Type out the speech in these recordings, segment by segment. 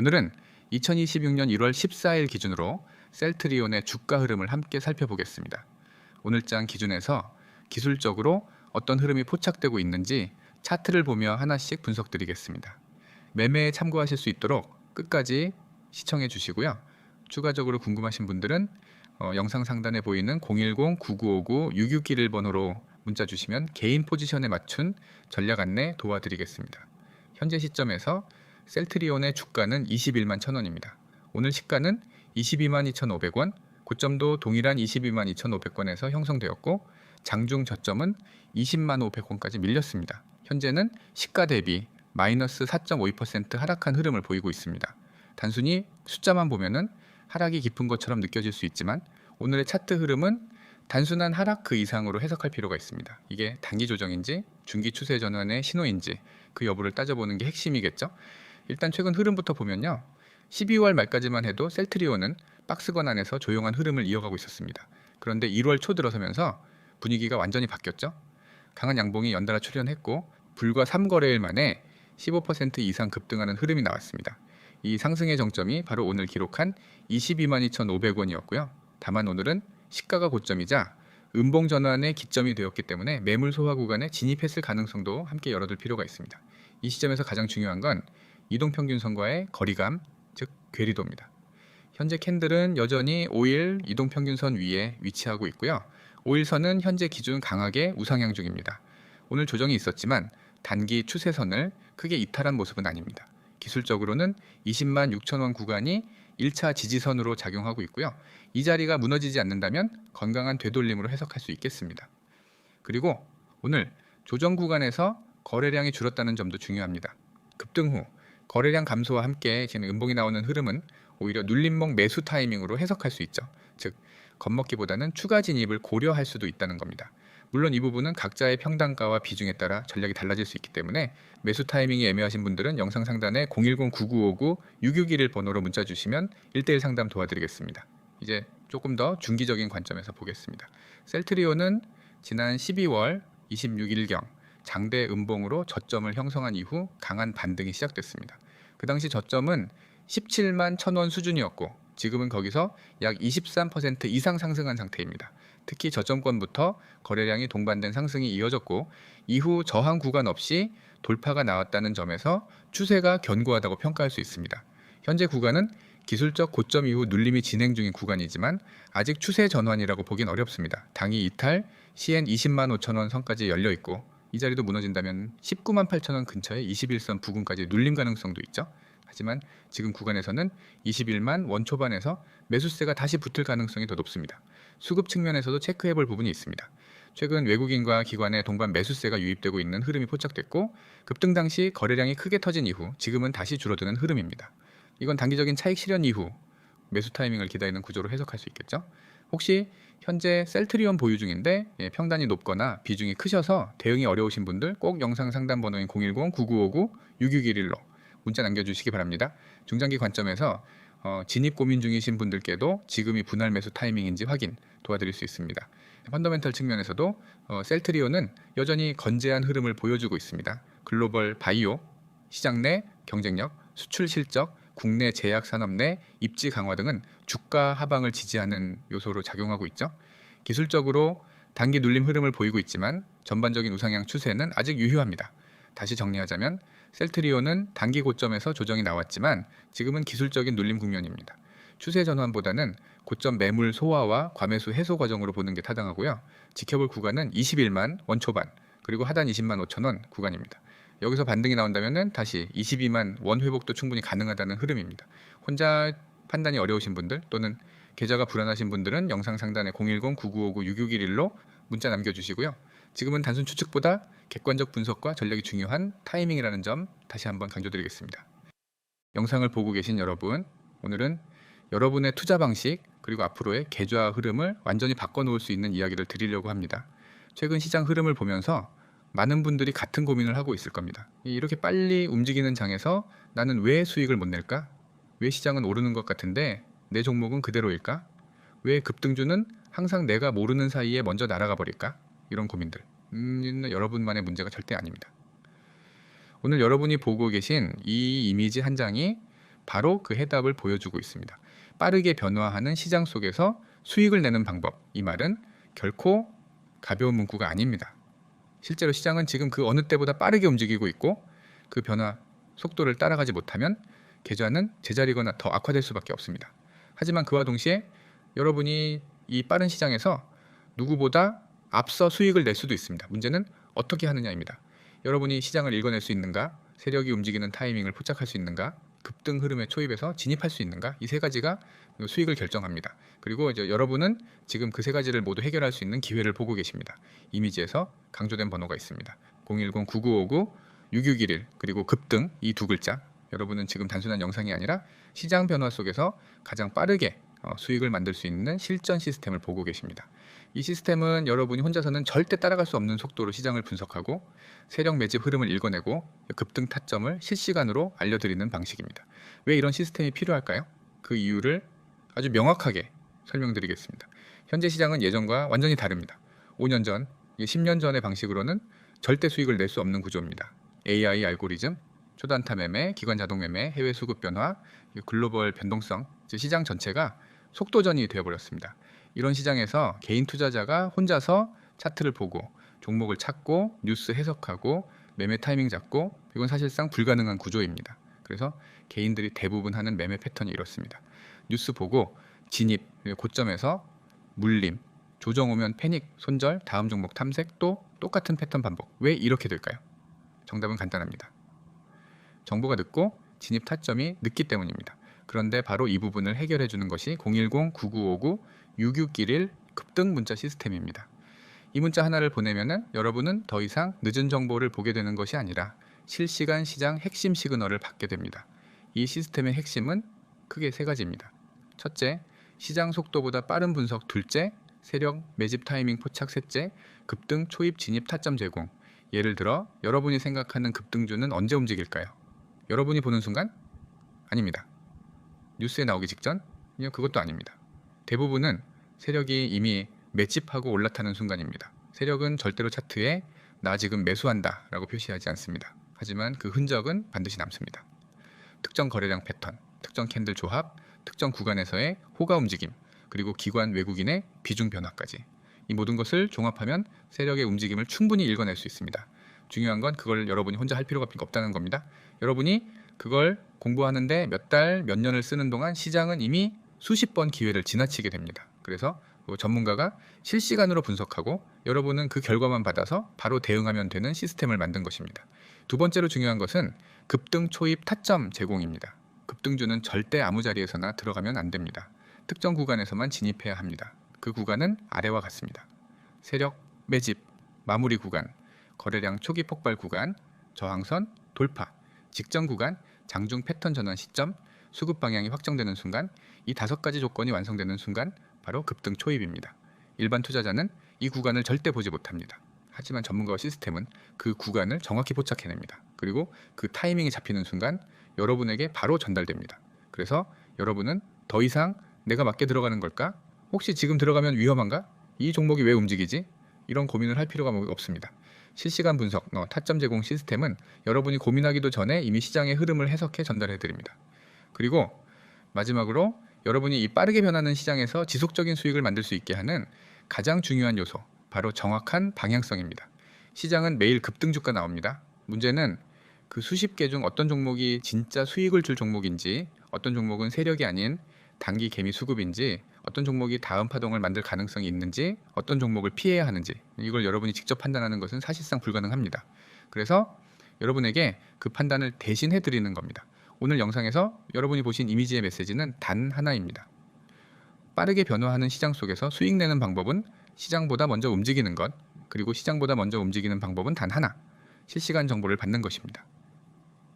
오늘은 2026년 1월 14일 기준으로 셀트리온의 주가 흐름을 함께 살펴보겠습니다. 오늘장 기준에서 기술적으로 어떤 흐름이 포착되고 있는지 차트를 보며 하나씩 분석드리겠습니다. 매매에 참고하실 수 있도록 끝까지 시청해 주시고요. 추가적으로 궁금하신 분들은 영상 상단에 보이는 010-9959-6611번호로 문자 주시면 개인 포지션에 맞춘 전략 안내 도와드리겠습니다. 현재 시점에서 셀트리온의 주가는 21만 1,000원입니다. 오늘 시가는 22만 2,500원, 고점도 동일한 22만 2,500원에서 형성되었고 장중 저점은 20만 500원까지 밀렸습니다. 현재는 시가 대비 마이너스 4.52% 하락한 흐름을 보이고 있습니다. 단순히 숫자만 보면은 하락이 깊은 것처럼 느껴질 수 있지만 오늘의 차트 흐름은 단순한 하락 그 이상으로 해석할 필요가 있습니다. 이게 단기 조정인지 중기 추세 전환의 신호인지 그 여부를 따져보는 게 핵심이겠죠. 일단 최근 흐름부터 보면요. 12월 말까지만 해도 셀트리온은 박스권 안에서 조용한 흐름을 이어가고 있었습니다. 그런데 1월 초 들어서면서 분위기가 완전히 바뀌었죠. 강한 양봉이 연달아 출현했고 불과 3거래일 만에 15% 이상 급등하는 흐름이 나왔습니다. 이 상승의 정점이 바로 오늘 기록한 22만 2,500원이었고요. 다만 오늘은 시가가 고점이자 음봉 전환의 기점이 되었기 때문에 매물 소화 구간에 진입했을 가능성도 함께 열어둘 필요가 있습니다. 이 시점에서 가장 중요한 건 이동평균선과의 거리감, 즉 괴리도입니다. 현재 캔들은 여전히 5일 이동평균선 위에 위치하고 있고요. 5일선은 현재 기준 강하게 우상향 중입니다. 오늘 조정이 있었지만 단기 추세선을 크게 이탈한 모습은 아닙니다. 기술적으로는 20만 6천원 구간이 1차 지지선으로 작용하고 있고요. 이 자리가 무너지지 않는다면 건강한 되돌림으로 해석할 수 있겠습니다. 그리고 오늘 조정 구간에서 거래량이 줄었다는 점도 중요합니다. 급등 후 거래량 감소와 함께 지금 음봉이 나오는 흐름은 오히려 눌림목 매수 타이밍으로 해석할 수 있죠. 즉 겁먹기보다는 추가 진입을 고려할 수도 있다는 겁니다. 물론 이 부분은 각자의 평단가와 비중에 따라 전략이 달라질 수 있기 때문에 매수 타이밍이 애매하신 분들은 영상 상단에 010-9959-6611 번호로 문자 주시면 1대1 상담 도와드리겠습니다. 이제 조금 더 중기적인 관점에서 보겠습니다. 셀트리온은 지난 12월 26일경 장대 음봉으로 저점을 형성한 이후 강한 반등이 시작됐습니다. 그 당시 저점은 17만 1,000원 수준이었고 지금은 거기서 약 23% 이상 상승한 상태입니다. 특히 저점권부터 거래량이 동반된 상승이 이어졌고 이후 저항 구간 없이 돌파가 나왔다는 점에서 추세가 견고하다고 평가할 수 있습니다. 현재 구간은 기술적 고점 이후 눌림이 진행 중인 구간이지만 아직 추세 전환이라고 보긴 어렵습니다. 당이 이탈, 시엔 20만 5천원 선까지 열려있고 이 자리도 무너진다면 19만 8천원 근처의 21선 부근까지 눌림 가능성도 있죠. 하지만 지금 구간에서는 21만 원 초반에서 매수세가 다시 붙을 가능성이 더 높습니다. 수급 측면에서도 체크해볼 부분이 있습니다. 최근 외국인과 기관의 동반 매수세가 유입되고 있는 흐름이 포착됐고 급등 당시 거래량이 크게 터진 이후 지금은 다시 줄어드는 흐름입니다. 이건 단기적인 차익 실현 이후 매수 타이밍을 기다리는 구조로 해석할 수 있겠죠. 혹시 현재 셀트리온 보유 중인데 평단이 높거나 비중이 크셔서 대응이 어려우신 분들 꼭 영상 상담 번호인 010-9959-6611로 문자 남겨주시기 바랍니다. 중장기 관점에서 진입 고민 중이신 분들께도 지금이 분할 매수 타이밍인지 확인 도와드릴 수 있습니다. 펀더멘털 측면에서도 셀트리온은 여전히 건재한 흐름을 보여주고 있습니다. 글로벌 바이오, 시장 내 경쟁력, 수출 실적, 국내 제약 산업 내 입지 강화 등은 주가 하방을 지지하는 요소로 작용하고 있죠. 기술적으로 단기 눌림 흐름을 보이고 있지만 전반적인 우상향 추세는 아직 유효합니다. 다시 정리하자면 셀트리온은 단기 고점에서 조정이 나왔지만 지금은 기술적인 눌림 국면입니다. 추세 전환보다는 고점 매물 소화와 과매수 해소 과정으로 보는 게 타당하고요. 지켜볼 구간은 21만 원 초반 그리고 하단 20만 5천원 구간입니다. 여기서 반등이 나온다면 다시 22만 원 회복도 충분히 가능하다는 흐름입니다. 혼자 판단이 어려우신 분들 또는 계좌가 불안하신 분들은 영상 상단에 010-9959-6611로 문자 남겨주시고요. 지금은 단순 추측보다 객관적 분석과 전략이 중요한 타이밍이라는 점 다시 한번 강조드리겠습니다. 영상을 보고 계신 여러분, 오늘은 여러분의 투자 방식 그리고 앞으로의 계좌 흐름을 완전히 바꿔놓을 수 있는 이야기를 드리려고 합니다. 최근 시장 흐름을 보면서 많은 분들이 같은 고민을 하고 있을 겁니다. 이렇게 빨리 움직이는 장에서 나는 왜 수익을 못 낼까? 왜 시장은 오르는 것 같은데 내 종목은 그대로일까? 왜 급등주는 항상 내가 모르는 사이에 먼저 날아가 버릴까? 이런 고민들. 여러분만의 문제가 절대 아닙니다. 오늘 여러분이 보고 계신 이 이미지 한 장이 바로 그 해답을 보여주고 있습니다. 빠르게 변화하는 시장 속에서 수익을 내는 방법. 이 말은 결코 가벼운 문구가 아닙니다. 실제로 시장은 지금 그 어느 때보다 빠르게 움직이고 있고 그 변화 속도를 따라가지 못하면 계좌는 제자리거나 더 악화될 수밖에 없습니다. 하지만 그와 동시에 여러분이 이 빠른 시장에서 누구보다 앞서 수익을 낼 수도 있습니다. 문제는 어떻게 하느냐입니다. 여러분이 시장을 읽어낼 수 있는가, 세력이 움직이는 타이밍을 포착할 수 있는가, 급등 흐름에 초입해서 진입할 수 있는가, 이 세 가지가 수익을 결정합니다. 그리고 이제 여러분은 지금 그 세 가지를 모두 해결할 수 있는 기회를 보고 계십니다. 이미지에서 강조된 번호가 있습니다. 010-9959-6611 그리고 급등 이 두 글자. 여러분은 지금 단순한 영상이 아니라 시장 변화 속에서 가장 빠르게 수익을 만들 수 있는 실전 시스템을 보고 계십니다. 이 시스템은 여러분이 혼자서는 절대 따라갈 수 없는 속도로 시장을 분석하고 세력 매집 흐름을 읽어내고 급등 타점을 실시간으로 알려드리는 방식입니다. 왜 이런 시스템이 필요할까요? 그 이유를 아주 명확하게 설명드리겠습니다. 현재 시장은 예전과 완전히 다릅니다. 5년 전, 10년 전의 방식으로는 절대 수익을 낼 수 없는 구조입니다. AI 알고리즘, 초단타 매매, 기관 자동 매매, 해외 수급 변화, 글로벌 변동성, 즉 시장 전체가 속도전이 되어버렸습니다. 이런 시장에서 개인 투자자가 혼자서 차트를 보고 종목을 찾고 뉴스 해석하고 매매 타이밍 잡고 이건 사실상 불가능한 구조입니다. 그래서 개인들이 대부분 하는 매매 패턴이 이렇습니다. 뉴스 보고 진입, 고점에서 물림, 조정 오면 패닉, 손절, 다음 종목 탐색, 또 똑같은 패턴 반복. 왜 이렇게 될까요? 정답은 간단합니다. 정보가 늦고 진입 타점이 늦기 때문입니다. 그런데 바로 이 부분을 해결해 주는 것이 010-9959-6611 급등 문자 시스템입니다. 이 문자 하나를 보내면은 여러분은 더 이상 늦은 정보를 보게 되는 것이 아니라 실시간 시장 핵심 시그널을 받게 됩니다. 이 시스템의 핵심은 크게 세 가지입니다. 첫째, 시장 속도보다 빠른 분석. 둘째, 세력 매집 타이밍 포착. 셋째, 급등 초입 진입 타점 제공. 예를 들어 여러분이 생각하는 급등주는 언제 움직일까요? 여러분이 보는 순간? 아닙니다. 뉴스에 나오기 직전? 그것도 아닙니다. 대부분은 세력이 이미 매집하고 올라타는 순간입니다. 세력은 절대로 차트에 나 지금 매수한다 라고 표시하지 않습니다. 하지만 그 흔적은 반드시 남습니다. 특정 거래량 패턴, 특정 캔들 조합, 특정 구간에서의 호가 움직임, 그리고 기관 외국인의 비중 변화까지 이 모든 것을 종합하면 세력의 움직임을 충분히 읽어낼 수 있습니다. 중요한 건 그걸 여러분이 혼자 할 필요가 없다는 겁니다. 여러분이 그걸 공부하는데 몇 달, 몇 년을 쓰는 동안 시장은 이미 수십 번 기회를 지나치게 됩니다. 그래서 전문가가 실시간으로 분석하고 여러분은 그 결과만 받아서 바로 대응하면 되는 시스템을 만든 것입니다. 두 번째로 중요한 것은 급등 초입 타점 제공입니다. 급등주는 절대 아무 자리에서나 들어가면 안 됩니다. 특정 구간에서만 진입해야 합니다. 그 구간은 아래와 같습니다. 세력 매집, 마무리 구간, 거래량 초기 폭발 구간, 저항선, 돌파, 직전 구간, 장중 패턴 전환 시점, 수급 방향이 확정되는 순간, 이 5가지 조건이 완성되는 순간 바로 급등 초입입니다. 일반 투자자는 이 구간을 절대 보지 못합니다. 하지만 전문가와 시스템은 그 구간을 정확히 포착해냅니다. 그리고 그 타이밍이 잡히는 순간 여러분에게 바로 전달됩니다. 그래서 여러분은 더 이상 내가 맞게 들어가는 걸까? 혹시 지금 들어가면 위험한가? 이 종목이 왜 움직이지? 이런 고민을 할 필요가 없습니다. 실시간 분석, 타점 제공 시스템은 여러분이 고민하기도 전에 이미 시장의 흐름을 해석해 전달해 드립니다. 그리고 마지막으로 여러분이 이 빠르게 변하는 시장에서 지속적인 수익을 만들 수 있게 하는 가장 중요한 요소, 바로 정확한 방향성입니다. 시장은 매일 급등주가 나옵니다. 문제는 그 수십 개 중 어떤 종목이 진짜 수익을 줄 종목인지, 어떤 종목은 세력이 아닌 단기 개미 수급인지, 어떤 종목이 다음 파동을 만들 가능성이 있는지, 어떤 종목을 피해야 하는지, 이걸 여러분이 직접 판단하는 것은 사실상 불가능합니다. 그래서 여러분에게 그 판단을 대신 해드리는 겁니다. 오늘 영상에서 여러분이 보신 이미지의 메시지는 단 하나입니다. 빠르게 변화하는 시장 속에서 수익 내는 방법은 시장보다 먼저 움직이는 것, 그리고 시장보다 먼저 움직이는 방법은 단 하나, 실시간 정보를 받는 것입니다.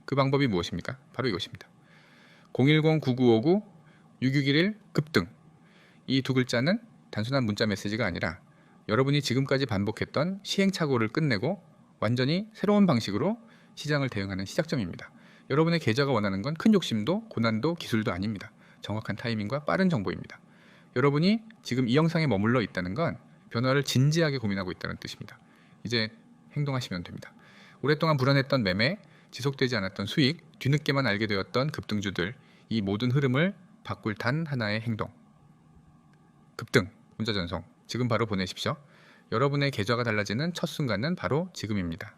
그 방법이 무엇입니까? 바로 이것입니다. 010-9959-6611 급등. 이 두 글자는 단순한 문자 메시지가 아니라 여러분이 지금까지 반복했던 시행착오를 끝내고 완전히 새로운 방식으로 시장을 대응하는 시작점입니다. 여러분의 계좌가 원하는 건 큰 욕심도 고난도 기술도 아닙니다. 정확한 타이밍과 빠른 정보입니다. 여러분이 지금 이 영상에 머물러 있다는 건 변화를 진지하게 고민하고 있다는 뜻입니다. 이제 행동하시면 됩니다. 오랫동안 불안했던 매매, 지속되지 않았던 수익, 뒤늦게만 알게 되었던 급등주들, 이 모든 흐름을 바꿀 단 하나의 행동. 급등, 문자 전송. 지금 바로 보내십시오. 여러분의 계좌가 달라지는 첫 순간은 바로 지금입니다.